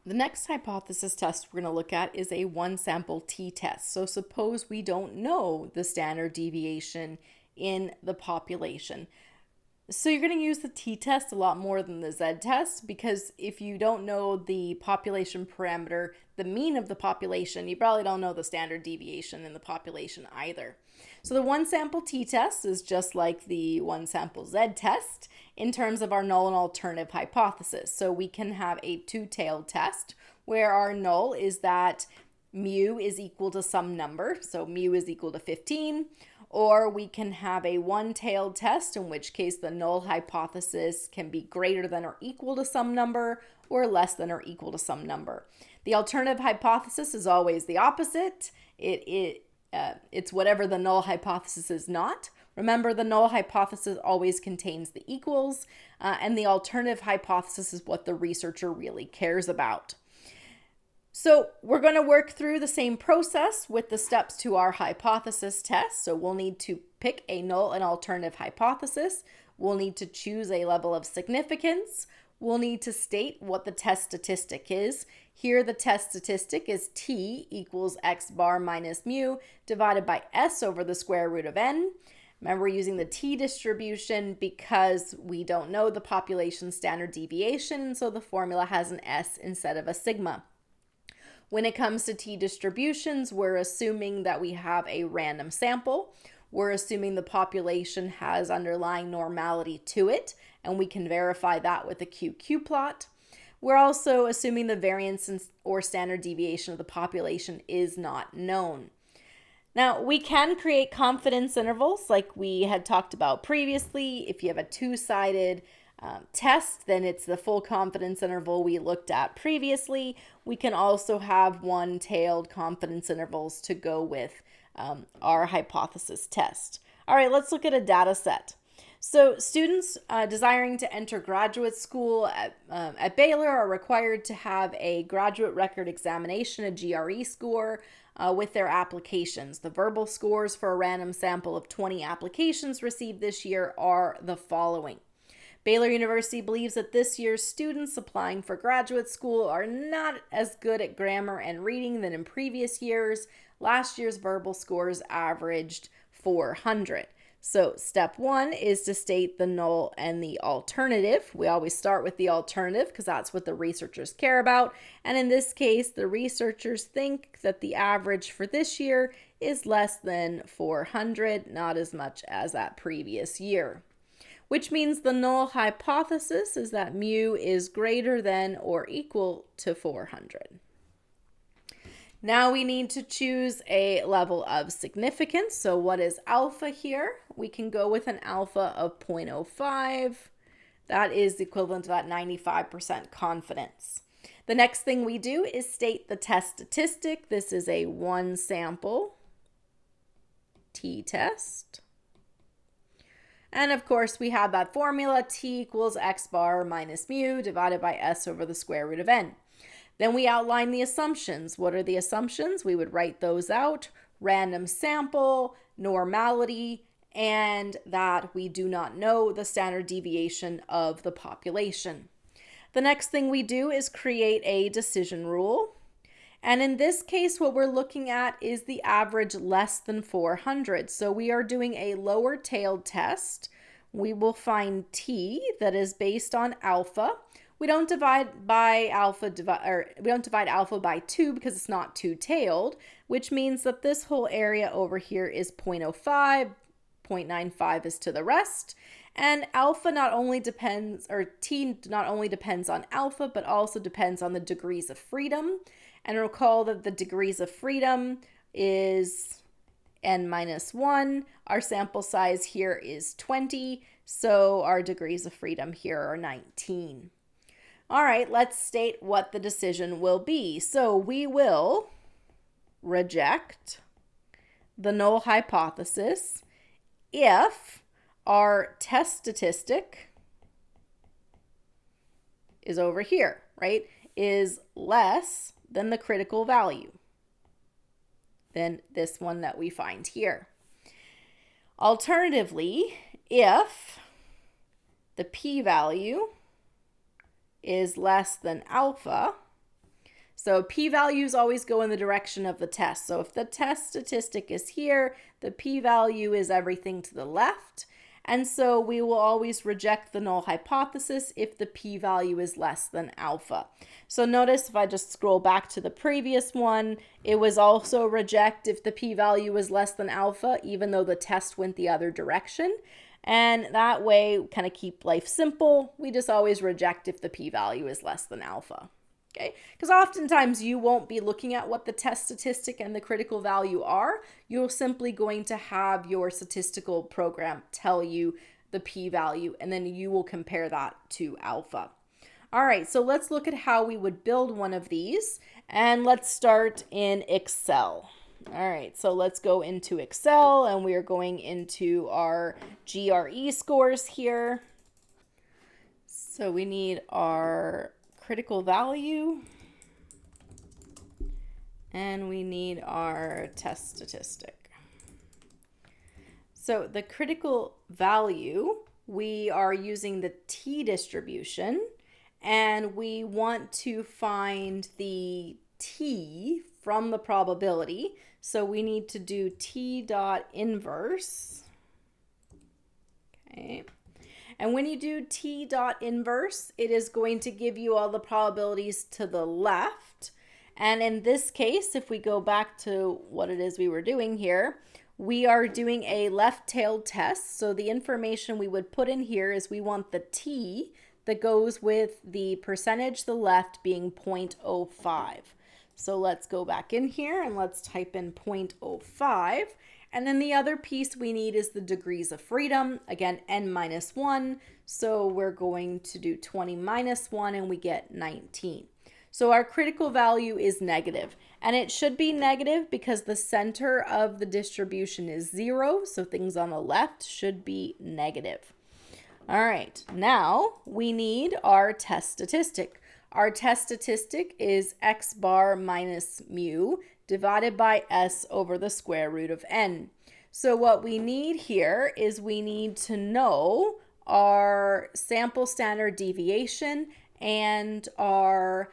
The next hypothesis test we're going to look at is a one sample t-test. So suppose we don't know the standard deviation in the population. So you're going to use the t-test a lot more than the z-test, because if you don't know the population parameter, the mean of the population, you probably don't know the standard deviation in the population either. So the one sample t-test is just like the one sample z-test in terms of our null and alternative hypothesis. So we can have a two-tailed test where our null is that mu is equal to some number, so mu is equal to 15, or we can have a one-tailed test, in which case the null hypothesis can be greater than or equal to some number or less than or equal to some number. The alternative hypothesis is always the opposite. It's whatever the null hypothesis is not. Remember, the null hypothesis always contains the equals, and the alternative hypothesis is what the researcher really cares about. So we're going to work through the same process with the steps to our hypothesis test. So we'll need to pick a null and alternative hypothesis. We'll need to choose a level of significance. We'll need to state what the test statistic is. Here the test statistic is t equals x bar minus mu divided by s over the square root of n. Remember, we're using the t distribution because we don't know the population standard deviation, so the formula has an s instead of a sigma. When it comes to t distributions, we're assuming that we have a random sample. We're assuming the population has underlying normality to it, and we can verify that with a QQ plot. We're also assuming the variance or standard deviation of the population is not known. Now, we can create confidence intervals like we had talked about previously. If you have a two-sided test, then it's the full confidence interval we looked at previously. We can also have one-tailed confidence intervals to go with our hypothesis test. All right, let's look at a data set. So students desiring to enter graduate school at Baylor are required to have a graduate record examination, a GRE score, with their applications. The verbal scores for a random sample of 20 applications received this year are the following. Baylor University believes that this year's students applying for graduate school are not as good at grammar and reading than in previous years. Last year's verbal scores averaged 400. So step one is to state the null and the alternative. We always start with the alternative because that's what the researchers care about. And in this case, the researchers think that the average for this year is less than 400, not as much as that previous year, which means the null hypothesis is that mu is greater than or equal to 400. Now we need to choose a level of significance. So what is alpha here? We can go with an alpha of 0.05. That is equivalent to that 95% confidence. The next thing we do is state the test statistic. This is a one sample t-test. And of course, we have that formula, t equals x bar minus mu divided by s over the square root of n. Then we outline the assumptions. What are the assumptions? We would write those out. Random sample, normality, and that we do not know the standard deviation of the population. The next thing we do is create a decision rule. And in this case, what we're looking at is the average less than 400. So we are doing a lower tailed test. We will find t that is based on alpha. We don't divide alpha by 2 because it's not two-tailed, which means that this whole area over here is 0.05, 0.95 is to the rest. And alpha not only depends, or t not only depends on alpha, but also depends on the degrees of freedom. And recall that the degrees of freedom is n minus 1. Our sample size here is 20, so our degrees of freedom here are 19. All right, let's state what the decision will be. So we will reject the null hypothesis if our test statistic is over here, right? Is less than the critical value, than this one that we find here. Alternatively, if the p-value is less than alpha, So p-values always go in the direction of the test. So if the test statistic is here, the p-value is everything to the left. And so we will always reject the null hypothesis if the p-value is less than alpha. So notice if I just scroll back to the previous one, it was also reject if the p-value was less than alpha, even though the test went the other direction. And that way, kind of keep life simple. We just always reject if the p-value is less than alpha. Okay, because oftentimes you won't be looking at what the test statistic and the critical value are. You're simply going to have your statistical program tell you the p-value, and then you will compare that to alpha. All right, so let's look at how we would build one of these, and let's start in Excel. All right, so let's go into Excel, and we are going into our GRE scores here. So we need our critical value, and we need our test statistic. So the critical value, we are using the t-distribution, and we want to find the t from the probability. So we need to do t dot inverse. Okay. And when you do t dot inverse, it is going to give you all the probabilities to the left. And in this case, if we go back to what it is we were doing here, we are doing a left-tailed test. So the information we would put in here is we want the t that goes with the percentage to the left being 0.05. So let's go back in here and let's type in 0.05. And then the other piece we need is the degrees of freedom. Again, n minus 1. So we're going to do 20 minus 1 and we get 19. So our critical value is negative. And it should be negative because the center of the distribution is 0. So things on the left should be negative. All right, now we need our test statistic. Our test statistic is x bar minus mu divided by s over the square root of n. So what we need here is we need to know our sample standard deviation and our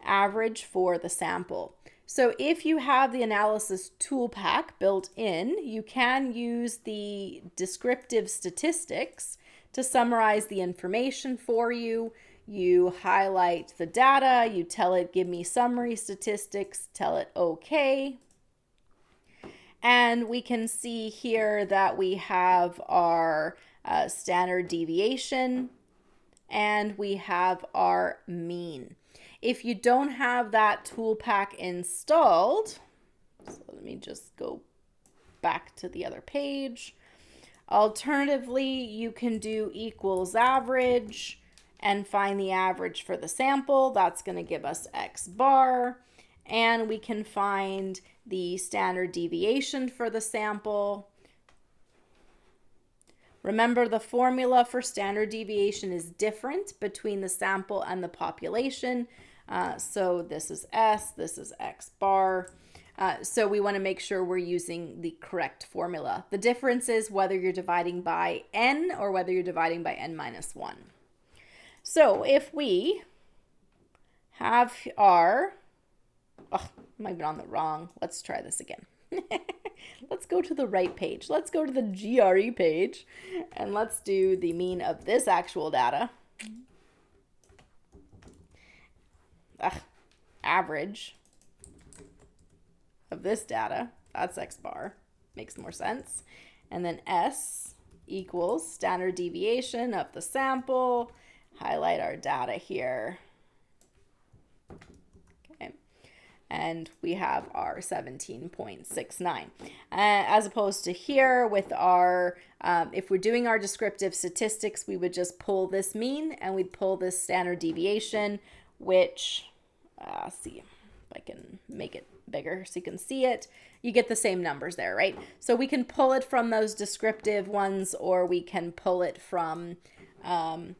average for the sample. So if you have the analysis tool pack built in, you can use the descriptive statistics to summarize the information for you. You highlight the data, you tell it, give me summary statistics, tell it okay. And we can see here that we have our standard deviation and we have our mean. If you don't have that tool pack installed, so let me just go back to the other page. Alternatively, you can do equals average and find the average for the sample. That's going to give us x bar. And we can find the standard deviation for the sample. Remember, the formula for standard deviation is different between the sample and the population. So this is S, this is x bar. So we want to make sure we're using the correct formula. The difference is whether you're dividing by n or whether you're dividing by n minus 1. So if we have our, might have been on the wrong, let's try this again. Let's go to the right page. Let's go to the GRE page and let's do the mean of this actual data. Average of this data, that's x bar, makes more sense. And then S equals standard deviation of the sample. Highlight our data here. Okay. And we have our 17.69. As opposed to here with our, if we're doing our descriptive statistics, we would just pull this mean and we'd pull this standard deviation, which, see if I can make it bigger so you can see it. You get the same numbers there, right? So we can pull it from those descriptive ones, or we can pull it from doing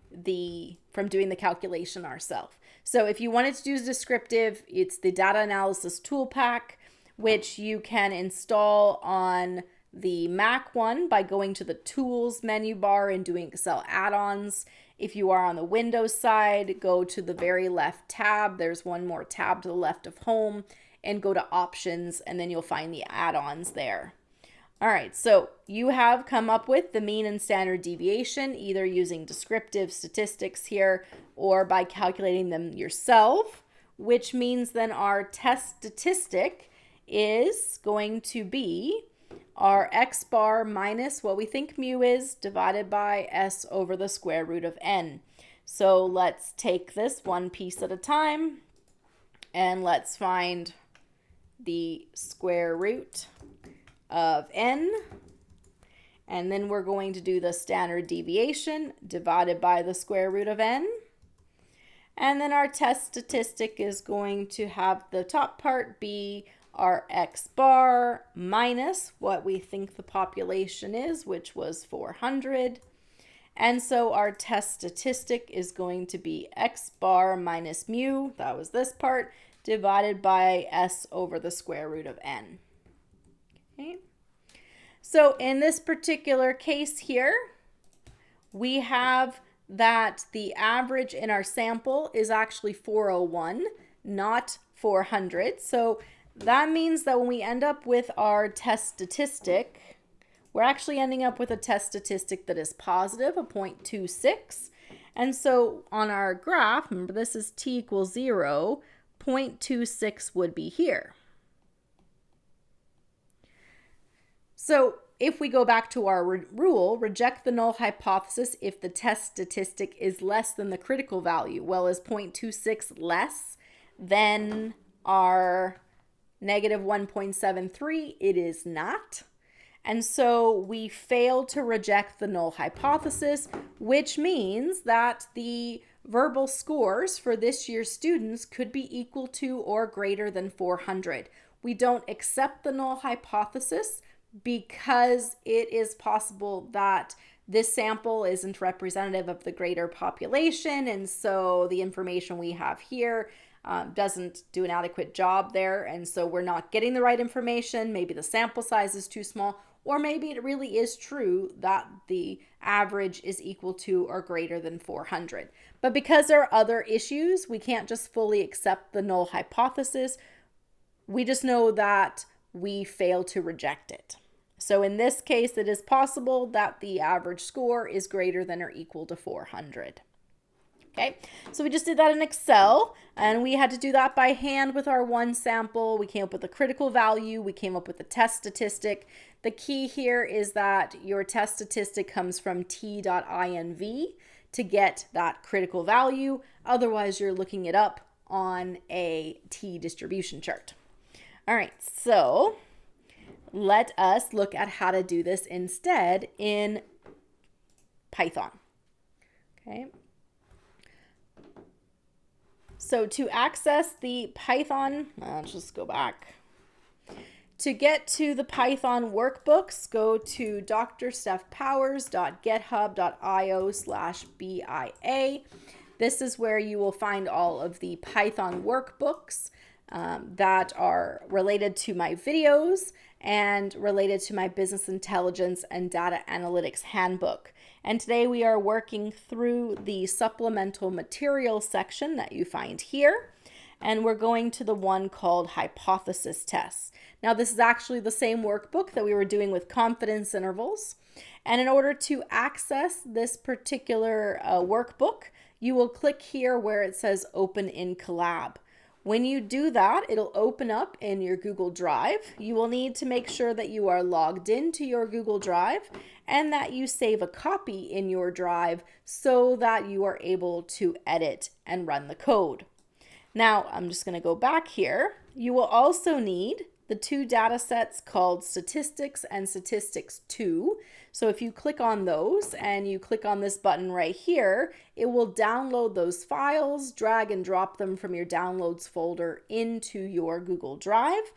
the calculation ourselves. So if you wanted to do descriptive, it's the data analysis tool pack, which you can install on the Mac one by going to the tools menu bar and doing Excel add-ons. If you are on the Windows side, go to the very left tab. There's one more tab to the left of Home, and go to Options, and then you'll find the add-ons there. All right, so you have come up with the mean and standard deviation, either using descriptive statistics here or by calculating them yourself, which means then our test statistic is going to be our x bar minus what we think mu is divided by s over the square root of n. So let's take this one piece at a time, and let's find the square root of n, and then we're going to do the standard deviation divided by the square root of n, and then our test statistic is going to have the top part be our x bar minus what we think the population is, which was 400, and so our test statistic is going to be x bar minus mu, that was this part, divided by s over the square root of n. Okay. So in this particular case here, we have that the average in our sample is actually 401, not 400. So that means that when we end up with our test statistic, we're actually ending up with a test statistic that is positive, a 0.26. And so on our graph, remember this is t equals 0, 0.26 would be here. So if we go back to our rule, reject the null hypothesis if the test statistic is less than the critical value. Well, is 0.26 less than our negative 1.73? It is not. And so we fail to reject the null hypothesis, which means that the verbal scores for this year's students could be equal to or greater than 400. We don't accept the null hypothesis because it is possible that this sample isn't representative of the greater population, and so the information we have here doesn't do an adequate job there, and so we're not getting the right information. Maybe the sample size is too small, or maybe it really is true that the average is equal to or greater than 400. But because there are other issues, we can't just fully accept the null hypothesis. We just know that we fail to reject it. So in this case, it is possible that the average score is greater than or equal to 400. Okay, so we just did that in Excel, and we had to do that by hand with our one sample. We came up with a critical value. We came up with a test statistic. The key here is that your test statistic comes from t.inv to get that critical value. Otherwise, you're looking it up on a t distribution chart. All right, so let us look at how to do this instead in Python. Okay. So to access the Python, let's just go back. To get to the Python workbooks, go to drstephpowers.github.io/BIA. This is where you will find all of the Python workbooks that are related to my videos and related to my business intelligence and data analytics handbook. And today we are working through the supplemental material section that you find here. And we're going to the one called hypothesis tests. Now this is actually the same workbook that we were doing with confidence intervals. And in order to access this particular workbook, you will click here where it says open in Colab. When you do that, it'll open up in your Google Drive. You will need to make sure that you are logged into your Google Drive and that you save a copy in your drive so that you are able to edit and run the code. Now, I'm just going to go back here. You will also need the two data sets called Statistics and Statistics 2. So if you click on those and you click on this button right here, it will download those files, drag and drop them from your downloads folder into your Google Drive.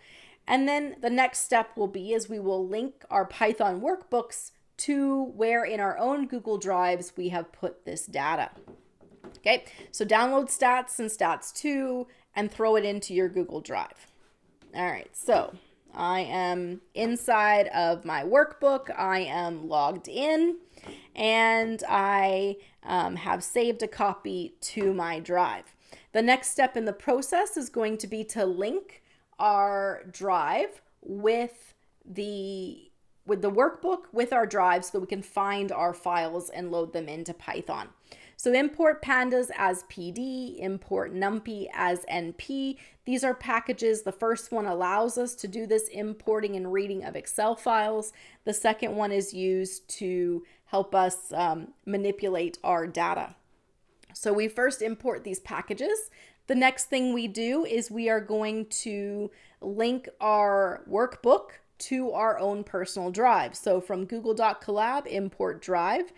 And then the next step will be is we will link our Python workbooks to where in our own Google Drives we have put this data. Okay, so download stats and stats 2 and throw it into your Google Drive. All right, so I am inside of my workbook. I am logged in, and I have saved a copy to my drive. The next step in the process is going to be to link our drive with the workbook with our drive so that we can find our files and load them into Python. So import pandas as PD, import numpy as NP. These are packages. The first one allows us to do this importing and reading of Excel files. The second one is used to help us manipulate our data. So we first import these packages. The next thing we do is we are going to link our workbook to our own personal drive. So from google.colab, import drive.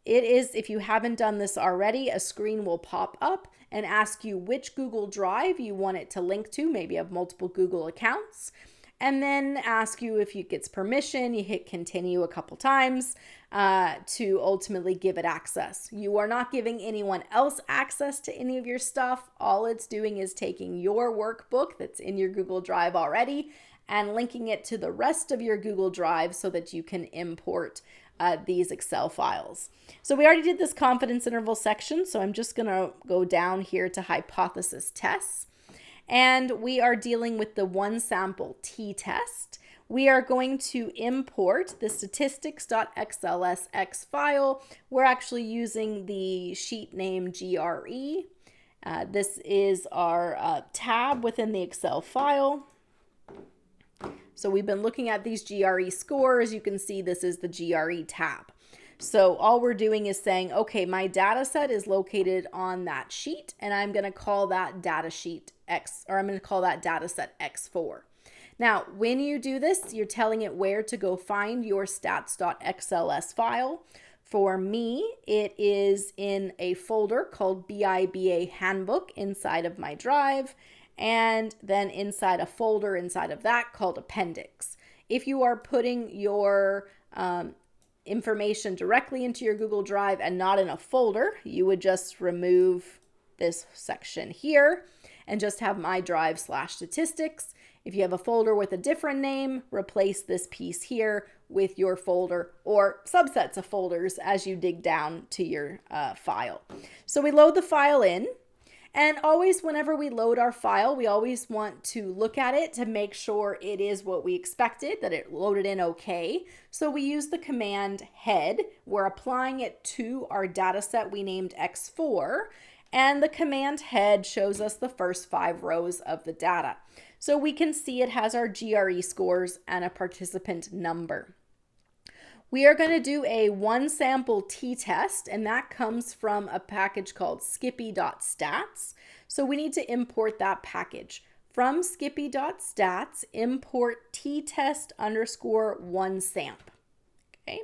It is, if you haven't done this already, a screen will pop up and ask you which Google Drive you want it to link to. Maybe you have multiple Google accounts. And then ask you if it gets permission. You hit continue a couple times to ultimately give it access. You are not giving anyone else access to any of your stuff. All it's doing is taking your workbook that's in your Google Drive already and linking it to the rest of your Google Drive so that you can import these Excel files. So we already did this confidence interval section, so I'm just going to go down here to hypothesis tests. And we are dealing with the one sample t-test. We are going to import the statistics.xlsx file. We're actually using the sheet name GRE. This is our tab within the Excel file. So we've been looking at these GRE scores. You can see this is the GRE tab. So all we're doing is saying, okay, my data set is located on that sheet, and I'm going to call that data sheet X, or I'm going to call that data set X4. Now, when you do this, you're telling it where to go find your stats.xls file. For me, it is in a folder called BIBA Handbook inside of my drive, and then inside a folder inside of that called Appendix. If you are putting your information directly into your Google Drive and not in a folder, you would just remove this section here and just have my drive/statistics. If you have a folder with a different name, replace this piece here with your folder or subsets of folders as you dig down to your file. So we load the file in, and always whenever we load our file, we always want to look at it to make sure it is what we expected, that it loaded in okay. So we use the command head. We're applying it to our data set we named X4, and the command head shows us the first 5 rows of the data. So we can see it has our GRE scores and a participant number. We are going to do a one sample t-test, and that comes from a package called skippy.stats. So we need to import that package. From skippy.stats, import t-test_1samp. Okay.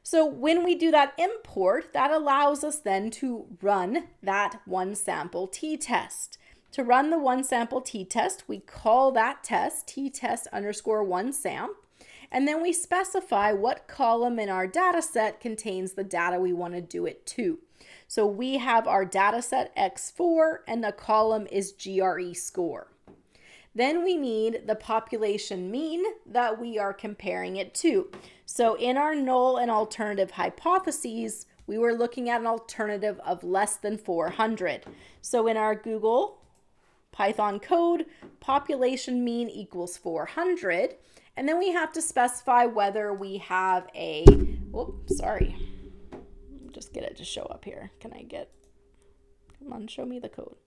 So when we do that import, that allows us then to run that one sample t-test. To run the one sample t-test, we call that test t-test_1samp. And then we specify what column in our data set contains the data we want to do it to. So we have our data set X4, and the column is GRE score. Then we need the population mean that we are comparing it to. So in our null and alternative hypotheses, we were looking at an alternative of less than 400. So in our Google Python code, population mean equals 400. And then we have to specify whether we have a, just get it to show up here. Come on, show me the code.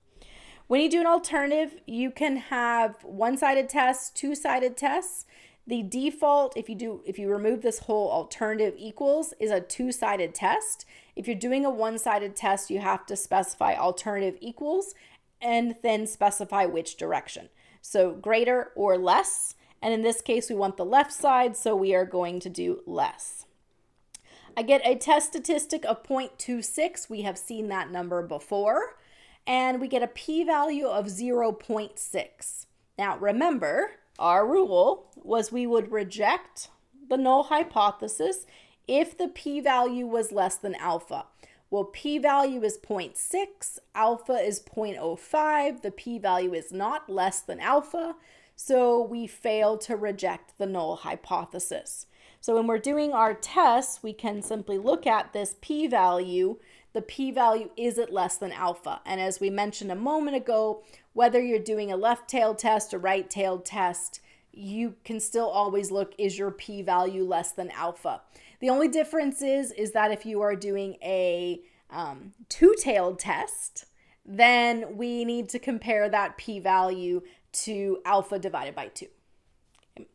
When you do an alternative, you can have one-sided tests, two-sided tests. The default, if you remove this whole alternative equals, is a two-sided test. If you're doing a one-sided test, you have to specify alternative equals and then specify which direction. So greater or less. And in this case, we want the left side, so we are going to do less. I get a test statistic of 0.26. We have seen that number before. And we get a p-value of 0.6. Now remember, our rule was we would reject the null hypothesis if the p-value was less than alpha. Well, p-value is 0.6, alpha is 0.05, the p-value is not less than alpha. So we fail to reject the null hypothesis. So when we're doing our tests, we can simply look at this p-value. The p-value is at less than alpha. And as we mentioned a moment ago, whether you're doing a left-tailed test or right-tailed test, you can still always look, is your p-value less than alpha? The only difference is that if you are doing a two-tailed test, then we need to compare that p-value to alpha divided by 2. Okay.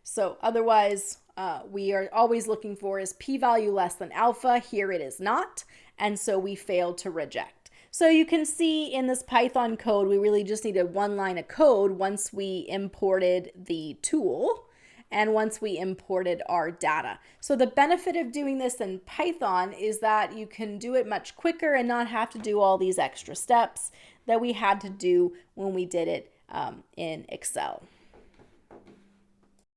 So otherwise, we are always looking for is p-value less than alpha. Here it is not, and so we fail to reject. So you can see in this Python code, we really just needed one line of code once we imported the tool and once we imported our data. So the benefit of doing this in Python is that you can do it much quicker and not have to do all these extra steps that we had to do when we did it in Excel.